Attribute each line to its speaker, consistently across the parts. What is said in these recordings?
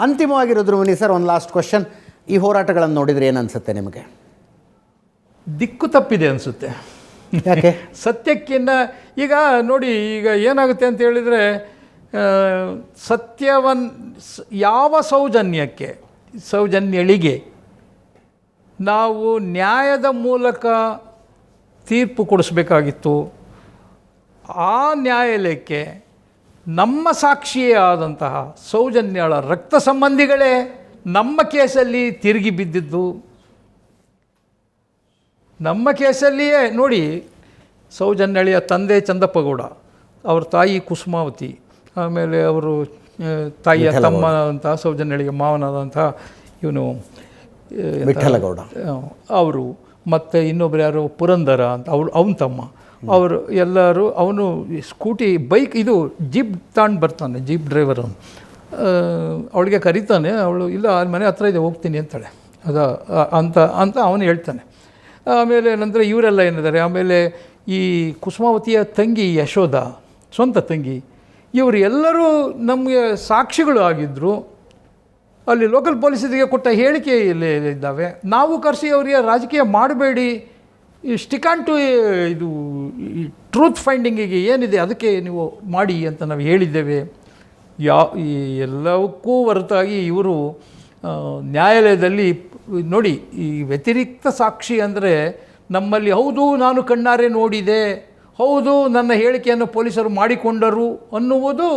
Speaker 1: ಅಂತಿಮವಾಗಿ ರುದ್ರಮುನಿ ಸರ್, ಒಂದು last question. ಈ ಹೋರಾಟಗಳನ್ನು ನೋಡಿದರೆ ಏನು ಅನಿಸುತ್ತೆ ನಿಮಗೆ?
Speaker 2: ದಿಕ್ಕು ತಪ್ಪಿದೆ ಅನಿಸುತ್ತೆ.
Speaker 1: ಯಾಕೆ?
Speaker 2: ಸತ್ಯಕ್ಕಿಂತ ಈಗ ನೋಡಿ, ಈಗ ಏನಾಗುತ್ತೆ ಅಂತ ಹೇಳಿದರೆ, ಯಾವ ಸೌಜನ್ಯಳಿಗೆ ನಾವು ನ್ಯಾಯದ ಮೂಲಕ ತೀರ್ಪು ಕೊಡಿಸ್ಬೇಕಾಗಿತ್ತು, ಆ ನ್ಯಾಯಾಲಯಕ್ಕೆ ನಮ್ಮ ಸಾಕ್ಷಿಯೇ ಆದಂತಹ ಸೌಜನ್ಯಳ ರಕ್ತ ಸಂಬಂಧಿಗಳೇ ನಮ್ಮ ಕೇಸಲ್ಲಿ ತಿರುಗಿ ಬಿದ್ದಿದ್ದು. ನಮ್ಮ ಕೇಸಲ್ಲಿಯೇ ನೋಡಿ, ಸೌಜನ್ಯಳಿಯ ತಂದೆ ಚಂದಪ್ಪಗೌಡ, ಅವ್ರ ತಾಯಿ ಕುಸುಮಾವತಿ, ಆಮೇಲೆ ಅವರು ತಾಯಿಯ ತಮ್ಮ ಅಂತ ಸೌಜನ್ಯಳಿಗೆ ಮಾವನಾದಂಥ ಇವನು
Speaker 1: ವಿಠಲಗೌಡ
Speaker 2: ಅವರು, ಮತ್ತು ಇನ್ನೊಬ್ರು ಯಾರು ಪುರಂದರ ಅಂತ ಅವನ ತಮ್ಮ, ಅವರು ಎಲ್ಲರೂ, ಅವನು ಸ್ಕೂಟಿ ಬೈಕ್ ಇದು ಜೀಪ್ ತಗೊಂಡು ಬರ್ತಾನೆ, ಜೀಪ್ ಡ್ರೈವರ್ ಅವನು. ಅವಳಿಗೆ ಕರೀತಾನೆ, ಅವಳು ಇಲ್ಲ ಅಲ್ಲಿ ಮನೆ ಹತ್ರ ಇದೆ ಹೋಗ್ತೀನಿ ಅಂತಾಳೆ, ಅಂತ ಅವನು ಹೇಳ್ತಾನೆ. ಆಮೇಲೆ ನಂತರ ಇವರೆಲ್ಲ ಏನಿದ್ದಾರೆ, ಆಮೇಲೆ ಈ ಕುಸುಮಾವತಿಯ ತಂಗಿ ಯಶೋಧ, ಸ್ವಂತ ತಂಗಿ, ಇವರು ಎಲ್ಲರೂ ನಮಗೆ ಸಾಕ್ಷಿಗಳು ಆಗಿದ್ದರು. ಅಲ್ಲಿ ಲೋಕಲ್ ಪೊಲೀಸರಿಗೆ ಕೊಟ್ಟ ಹೇಳಿಕೆ ಇದ್ದಾವೆ. ನಾವು ಕರೆಸಿ ಅವರಿಗೆ ರಾಜಕೀಯ ಮಾಡಬೇಡಿ, ಸ್ಟಿಕ್ ಆನ್ ಟು ಇದು ಟ್ರೂತ್ ಫೈಂಡಿಂಗಿಗೆ ಏನಿದೆ ಅದಕ್ಕೆ ನೀವು ಮಾಡಿ ಅಂತ ನಾವು ಹೇಳಿದ್ದೇವೆ. ಈ ಎಲ್ಲವಕ್ಕೂ ಹೊರತಾಗಿ ಇವರು ನ್ಯಾಯಾಲಯದಲ್ಲಿ ನೋಡಿ, ಈ ವ್ಯತಿರಿಕ್ತ ಸಾಕ್ಷಿ ಅಂದರೆ ನಮ್ಮಲ್ಲಿ ಹೌದು ನಾನು ಕಣ್ಣಾರೆ ನೋಡಿದೆ, ಹೌದು ನನ್ನ ಹೇಳಿಕೆಯನ್ನು ಪೊಲೀಸರು ಮಾಡಿಕೊಂಡರು ಅನ್ನುವುದು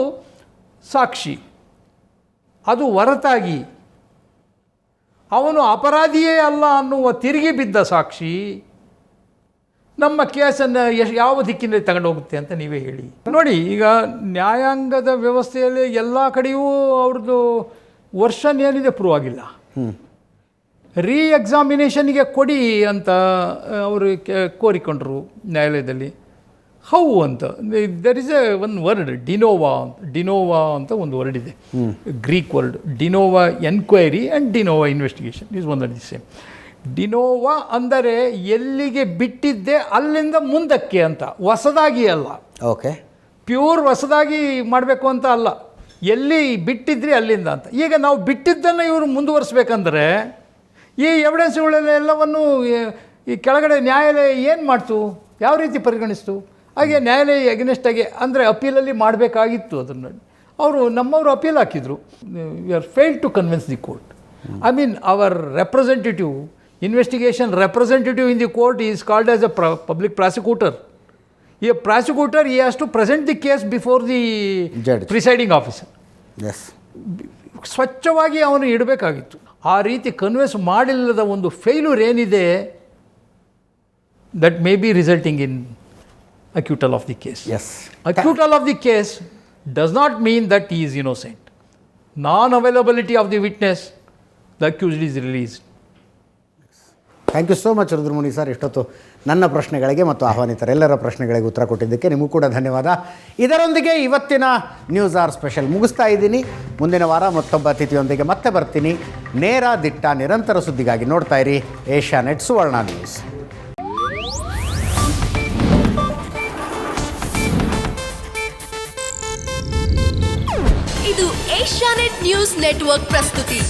Speaker 2: ಸಾಕ್ಷಿ. ಅದು ಹೊರತಾಗಿ ಅವನು ಅಪರಾಧಿಯೇ ಅಲ್ಲ ಅನ್ನುವ ತಿರುಗಿ ಬಿದ್ದ ಸಾಕ್ಷಿ ನಮ್ಮ ಕೇಸನ್ನು ಯಾವ ದಿಕ್ಕಿನಲ್ಲಿ ತಗೊಂಡೋಗುತ್ತೆ ಅಂತ ನೀವೇ ಹೇಳಿ. ನೋಡಿ, ಈಗ ನ್ಯಾಯಾಂಗದ ವ್ಯವಸ್ಥೆಯಲ್ಲಿ ಎಲ್ಲ ಕಡೆಯೂ ಅವ್ರದ್ದು ವರ್ಷನ್ ಏನಿದೆ ಪ್ರೂವ್ ಆಗಿಲ್ಲ. ಎಕ್ಸಾಮಿನೇಷನ್ಗೆ ಕೊಡಿ ಅಂತ ಅವರು ಕೋರಿಕೊಂಡ್ರು ನ್ಯಾಯಾಲಯದಲ್ಲಿ. ಹೌ ಅಂತ there is one word, de novo ಅಂತ ಒಂದು ವರ್ಡ್ ಇದೆ, Greek word. De novo enquiry and de novo investigation is one of the same. De novo ಅಂದರೆ ಎಲ್ಲಿಗೆ ಬಿಟ್ಟಿದ್ದೆ ಅಲ್ಲಿಂದ ಮುಂದಕ್ಕೆ ಅಂತ, ಹೊಸದಾಗಿ ಅಲ್ಲ.
Speaker 1: ಓಕೆ,
Speaker 2: ಪ್ಯೂರ್ ಹೊಸದಾಗಿ ಮಾಡಬೇಕು ಅಂತ ಅಲ್ಲ, ಎಲ್ಲಿ ಬಿಟ್ಟಿದ್ರಿ ಅಲ್ಲಿಂದ ಅಂತ. ಈಗ ನಾವು ಬಿಟ್ಟಿದ್ದನ್ನು ಇವರು ಮುಂದುವರಿಸ್ಬೇಕಂದ್ರೆ ಈ ಎವಿಡೆನ್ಸ್ಗಳೆಲ್ಲವನ್ನು ಈ ಕೆಳಗಡೆ ನ್ಯಾಯಾಲಯ ಏನು ಮಾಡ್ತು, ಯಾವ ರೀತಿ ಪರಿಗಣಿಸ್ತು? ಹಾಗೆ ನ್ಯಾಯಾಲಯ ಎಗ್ನೆಸ್ಟಾಗಿ ಅಂದರೆ ಅಪೀಲಲ್ಲಿ ಮಾಡಬೇಕಾಗಿತ್ತು ಅದನ್ನು. ನಮ್ಮವರು ಅಪೀಲ್ ಹಾಕಿದರು. We are fail to convince the court. I mean our representative, investigation representative in the court is called as a public prosecutor. ಈ prosecutor he has to present the case before the presiding officer. ಸ್ವಚ್ಛವಾಗಿ ಅವನು ಇಡಬೇಕಾಗಿತ್ತು. ಆ ರೀತಿ convince ಮಾಡಿಲ್ಲದ ಒಂದು failure ಏನಿದೆ, that may be resulting in acquittal of the case.
Speaker 1: Yes.
Speaker 2: Acquittal of the case does not mean that he is innocent. Non-availability of the witness, the accused is released.
Speaker 1: Thank you so much Rudramuni sir. ಇಷ್ಟೊತ್ತು ನನ್ನ ಪ್ರಶ್ನೆಗಳಿಗೆ ಮತ್ತು ಆಹ್ವಾನಿತರೆಲ್ಲರ ಪ್ರಶ್ನೆಗಳಿಗೆ ಉತ್ತರ ಕೊಟ್ಟಿದ್ದಕ್ಕೆ ನಿಮಗೂ ಕೂಡ ಧನ್ಯವಾದ. ಇದರೊಂದಿಗೆ ಇವತ್ತಿನ ನ್ಯೂಸ್ ಆರ್ ಸ್ಪೆಷಲ್ ಮುಗಿಸ್ತಾ ಇದ್ದೀನಿ. ಮುಂದಿನ ವಾರ ಮತ್ತೊಬ್ಬ ಅತಿಥಿಯೊಂದಿಗೆ ಮತ್ತೆ ಬರ್ತೀನಿ. ನೇರ ದಿಟ್ಟ ನಿರಂತರ ಸುದ್ದಿಗಾಗಿ ನೋಡ್ತಾ ಇರಿ ಏಷ್ಯಾನೆಟ್ ಸುವರ್ಣ ನ್ಯೂಸ್.
Speaker 3: ಇದು ಏಷ್ಯಾನೆಟ್ ನ್ಯೂಸ್ ನೆಟ್ವರ್ಕ್ ಪ್ರಸ್ತುತಿ.